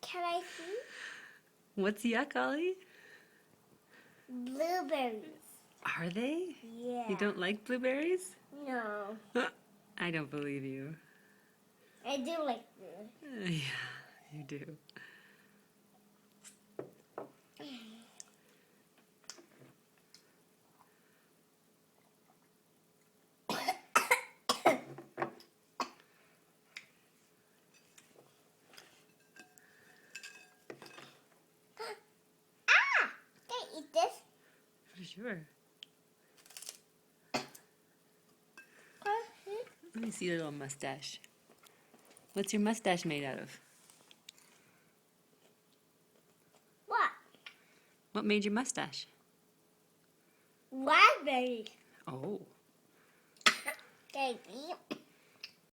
Can I see? What's yuck, Ollie? Blueberries. Are they? Yeah. You don't like blueberries? No. I don't believe you. I do like blue. Yeah, you do. Can I eat this? For sure. Huh? Let me see your little mustache. What's your mustache made out of? What? What made your mustache? Raspberries. Oh. Can I eat?